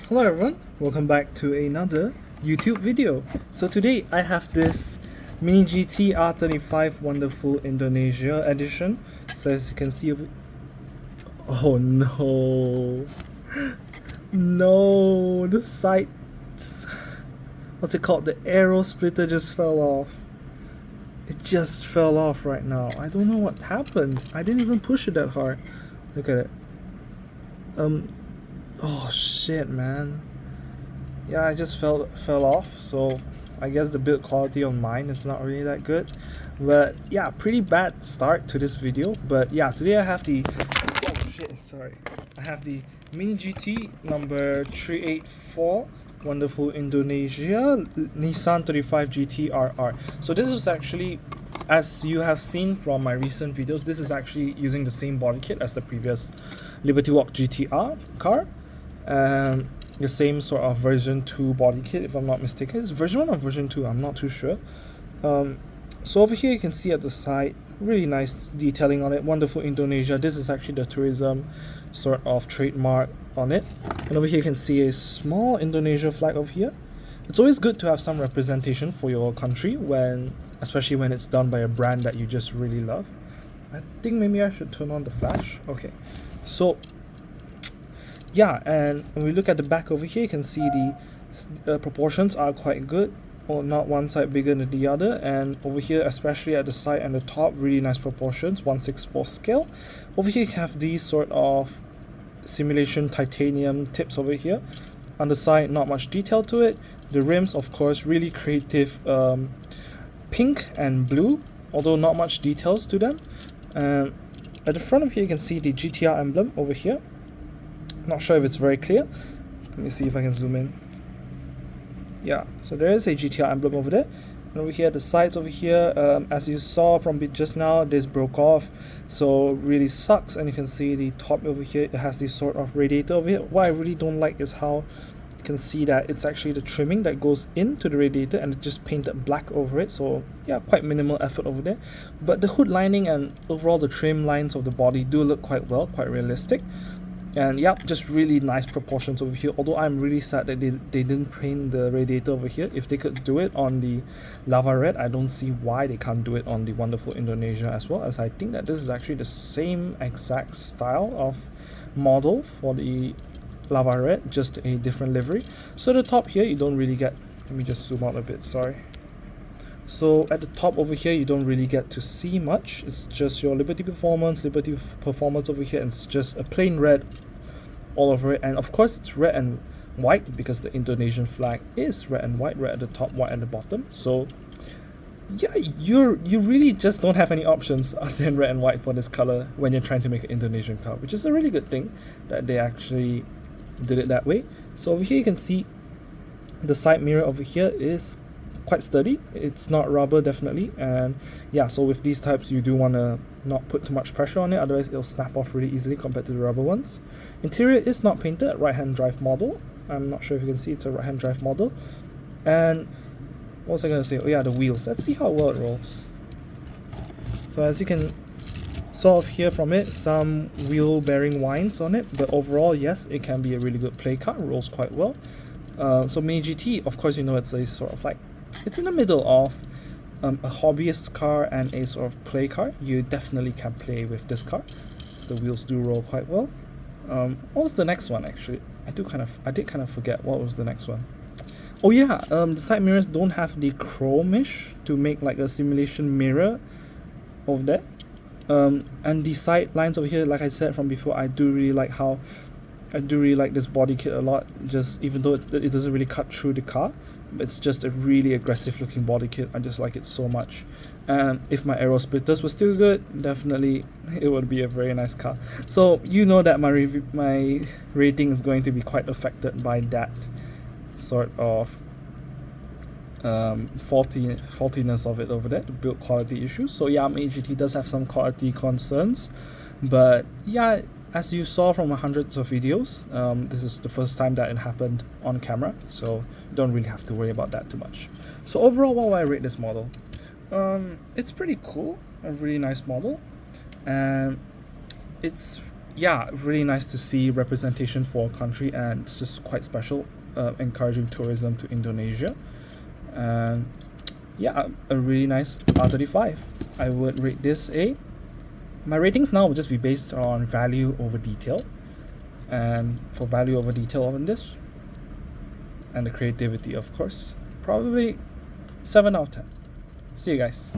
Hello everyone, welcome back to another YouTube video. So today I have this Mini GT R35 Wonderful Indonesia edition. So as you can see, oh no, no, the sights, what's it called, the arrow splitter just fell off. It just fell off right now. I don't know what happened. I didn't even push it that hard. Look at it. Oh shit, man. Yeah, I just fell off, so I guess the build quality on mine is not really that good. But yeah, pretty bad start to this video. But yeah, today I have the I have the Mini GT number 384 Wonderful Indonesia Nissan 35GT-RR. So this is actually, as you have seen from my recent videos, this is actually using the same body kit as the previous LBWK GTR car. The same sort of version 2 body kit, if I'm not mistaken. It's version 1 or version 2, I'm not too sure. So over here you can see at the side, really nice detailing on it. Wonderful Indonesia. This is actually the tourism sort of trademark on it. And over here you can see a small Indonesia flag over here. It's always good to have some representation for your country, especially when it's done by a brand that you just really love. I think maybe I should turn on the flash. Okay, so yeah, and when we look at the back over here, you can see the proportions are quite good, or not one side bigger than the other. And over here, especially at the side and the top, really nice proportions, 1/64 scale. Over here you have these sort of simulation titanium tips over here. On the side, not much detail to it. The rims, of course, really creative, pink and blue, although not much details to them. At the front of here you can see the GTR emblem over here. Not sure if it's very clear. Let me see if I can zoom in. Yeah, so there is a GTR emblem over there. And over here, the sides over here, as you saw from just now, this broke off, so really sucks. And you can see the top over here, it has this sort of radiator over here. What I really don't like is how you can see that it's actually the trimming that goes into the radiator and it just painted black over it. So yeah, quite minimal effort over there. But the hood lining and overall the trim lines of the body do look quite well, quite realistic. And yeah, just really nice proportions over here. Although I'm really sad that they didn't paint the radiator over here. If they could do it on the Lava Red, I don't see why they can't do it on the Wonderful Indonesia as well, as I think that this is actually the same exact style of model for the Lava Red, just a different livery. So at the top here, you don't really get, let me just zoom out a bit, sorry. So at the top over here, you don't really get to see much. It's just your Liberty Performance over here, and it's just a plain red all over it. And of course it's red and white because the Indonesian flag is red and white, red at the top, white at the bottom. So yeah, you really just don't have any options other than red and white for this color when you're trying to make an Indonesian car, which is a really good thing that they actually did it that way. So over here you can see the side mirror over here is quite sturdy. It's not rubber, definitely. And yeah, so with these types you do want to not put too much pressure on it, otherwise it'll snap off really easily compared to the rubber ones. Interior is not painted, right hand drive model. I'm not sure if you can see, it's a right hand drive model. And what was I going to say? Oh yeah, the wheels. Let's see how well it rolls. So as you can sort of hear from it, some wheel bearing whines on it, but overall yes, it can be a really good play car. It rolls quite well. So Mini GT, of course, you know, it's a sort of like, it's in the middle of a hobbyist car and a sort of play car. You definitely can play with this car, so the wheels do roll quite well. What was the next one actually? I did kind of forget what was the next one. Oh yeah, the side mirrors don't have the chromish to make like a simulation mirror over there. And the side lines over here, like I said from before, I do really like this body kit a lot, just even though it doesn't really cut through the car. It's just a really aggressive looking body kit. I just like it so much. And if my aero splitters were still good, definitely it would be a very nice car. So you know that my rating is going to be quite affected by that sort of faultiness of it over there, the build quality issues. So yeah, Mini GT does have some quality concerns, but yeah, as you saw from hundreds of videos, this is the first time that it happened on camera, so you don't really have to worry about that too much. So overall, what will I rate this model? It's pretty cool, a really nice model, and it's yeah, really nice to see representation for a country, and it's just quite special, encouraging tourism to Indonesia. And yeah, a really nice R35. I would rate this a. My ratings now will just be based on value over detail, and for value over detail on this, and the creativity, of course, probably 7 out of 10. See you guys.